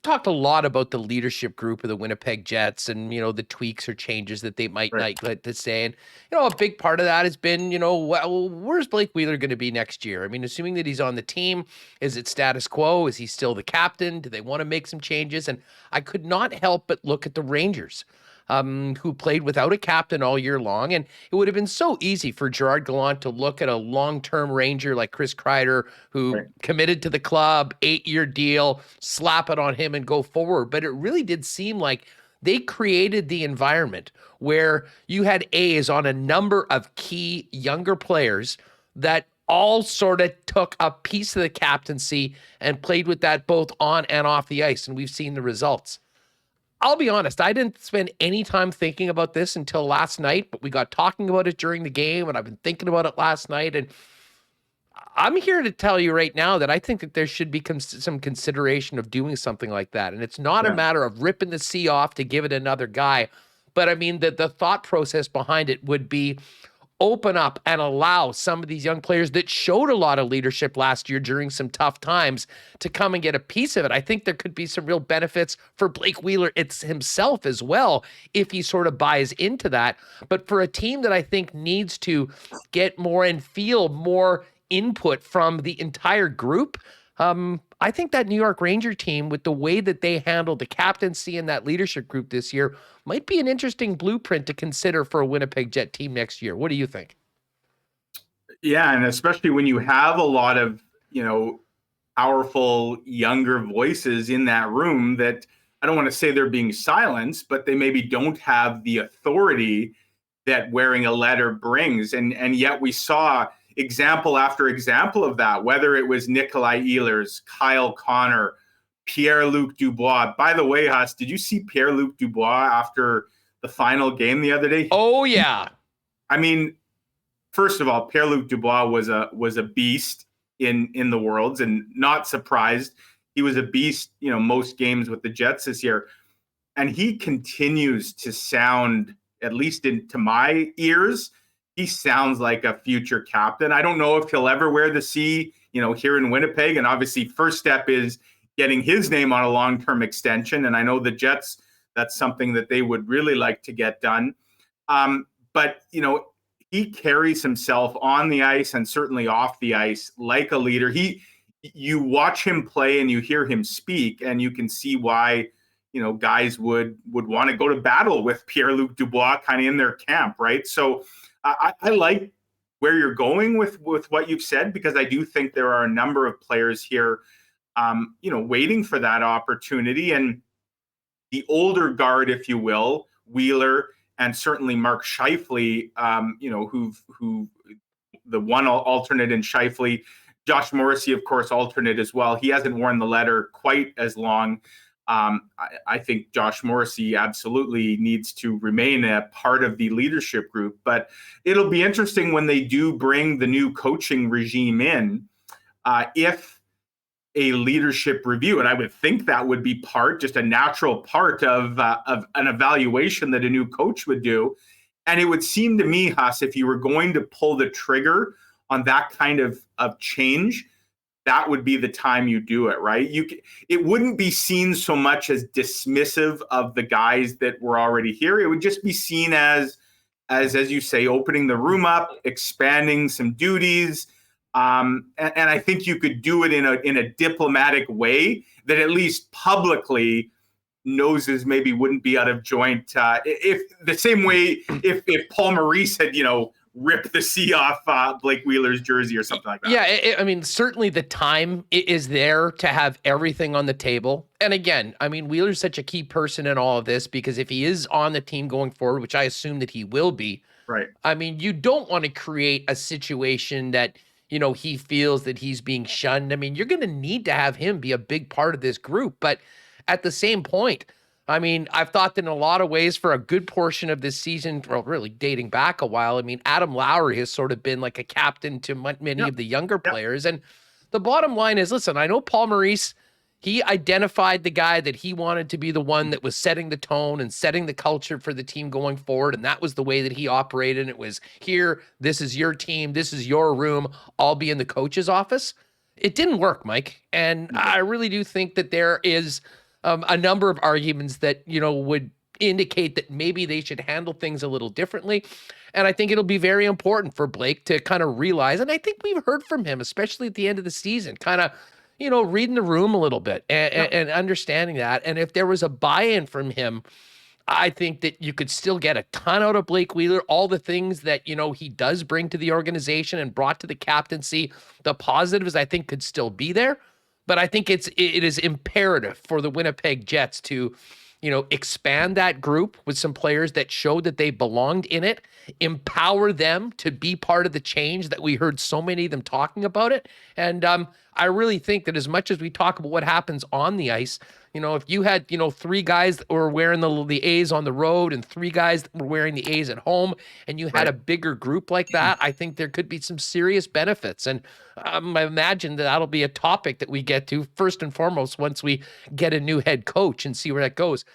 talked a lot about the leadership group of the Winnipeg Jets and, the tweaks or changes that they might Right. like to say. And, a big part of that has been, well, where's Blake Wheeler going to be next year? I mean, assuming that he's on the team, is it status quo? Is he still the captain? Do they want to make some changes? And I could not help but look at the Rangers, who played without a captain all year long. And it would have been so easy for Gerard Gallant to look at a long-term Ranger like Chris Kreider, who Right. committed to the club, 8-year deal, slap it on him and go forward. But it really did seem like they created the environment where you had A's on a number of key younger players that all sort of took a piece of the captaincy and played with that both on and off the ice. And we've seen the results. I'll be honest, I didn't spend any time thinking about this until last night, but we got talking about it during the game, and I've been thinking about it last night. And I'm here to tell you right now that I think that there should be some consideration of doing something like that. And it's not a matter of ripping the C off to give it another guy. But I mean, the thought process behind it would be open up and allow some of these young players that showed a lot of leadership last year during some tough times to come and get a piece of it. I think there could be some real benefits for Blake Wheeler himself as well, if he sort of buys into that. But for a team that I think needs to get more and feel more input from the entire group, I think that New York Ranger team, with the way that they handled the captaincy and that leadership group this year, might be an interesting blueprint to consider for a Winnipeg Jet team next year. What do you think? Yeah, and especially when you have a lot of, powerful younger voices in that room that I don't want to say they're being silenced, but they maybe don't have the authority that wearing a letter brings. And yet we saw example after example of that, whether it was Nikolai Ehlers, Kyle Connor, Pierre-Luc Dubois. By the way, Huss, did you see Pierre-Luc Dubois after the final game the other day? Oh, yeah. I mean, first of all, Pierre-Luc Dubois was a beast in the Worlds, and not surprised. He was a beast, most games with the Jets this year. And he continues to sound, at least to my ears, he sounds like a future captain. I don't know if he'll ever wear the C, here in Winnipeg. And obviously, first step is getting his name on a long-term extension. And I know the Jets, that's something that they would really like to get done. But, he carries himself on the ice and certainly off the ice like a leader. You watch him play and you hear him speak, and you can see why, guys would want to go to battle with Pierre-Luc Dubois kind of in their camp, right? So I like where you're going with what you've said, because I do think there are a number of players here, waiting for that opportunity. And the older guard, if you will, Wheeler, and certainly Mark Scheifele, who the one alternate in Scheifele, Josh Morrissey, of course, alternate as well. He hasn't worn the letter quite as long. I think Josh Morrissey absolutely needs to remain a part of the leadership group. But it'll be interesting when they do bring the new coaching regime in, if a leadership review, and I would think that would be just a natural part of an evaluation that a new coach would do. And it would seem to me, Huss, if you were going to pull the trigger on that kind of change, that would be the time you do it, right? It wouldn't be seen so much as dismissive of the guys that were already here. It would just be seen as you say, opening the room up, expanding some duties. And I think you could do it in a diplomatic way that at least publicly noses maybe wouldn't be out of joint. If the same way if Paul Maurice had, rip the C off Blake Wheeler's jersey or something like that. Yeah, I mean, certainly the time is there to have everything on the table. And again, I mean, Wheeler's such a key person in all of this, because if he is on the team going forward, which I assume that he will be, right? I mean, you don't want to create a situation that, he feels that he's being shunned. I mean, you're going to need to have him be a big part of this group. But at the same point, I mean, I've thought that in a lot of ways for a good portion of this season, well, really dating back a while, I mean, Adam Lowry has sort of been like a captain to many of the younger players. And the bottom line is, listen, I know Paul Maurice, he identified the guy that he wanted to be the one that was setting the tone and setting the culture for the team going forward. And that was the way that he operated. And it was, here, this is your team, this is your room, I'll be in the coach's office. It didn't work, Mike. And I really do think that there is a number of arguments that, would indicate that maybe they should handle things a little differently. And I think it'll be very important for Blake to kind of realize, and I think we've heard from him, especially at the end of the season, kind of, reading the room a little bit and understanding that. And if there was a buy-in from him, I think that you could still get a ton out of Blake Wheeler. All the things that, he does bring to the organization and brought to the captaincy, the positives, I think, could still be there. But I think it is imperative for the Winnipeg Jets to, expand that group with some players that showed that they belonged in it, empower them to be part of the change that we heard so many of them talking about it. And I really think that as much as we talk about what happens on the ice, if you had, 3 guys that were wearing the A's on the road and 3 guys that were wearing the A's at home, and you had a bigger group like that, I think there could be some serious benefits. And I imagine that that'll be a topic that we get to first and foremost once we get a new head coach and see where that goes.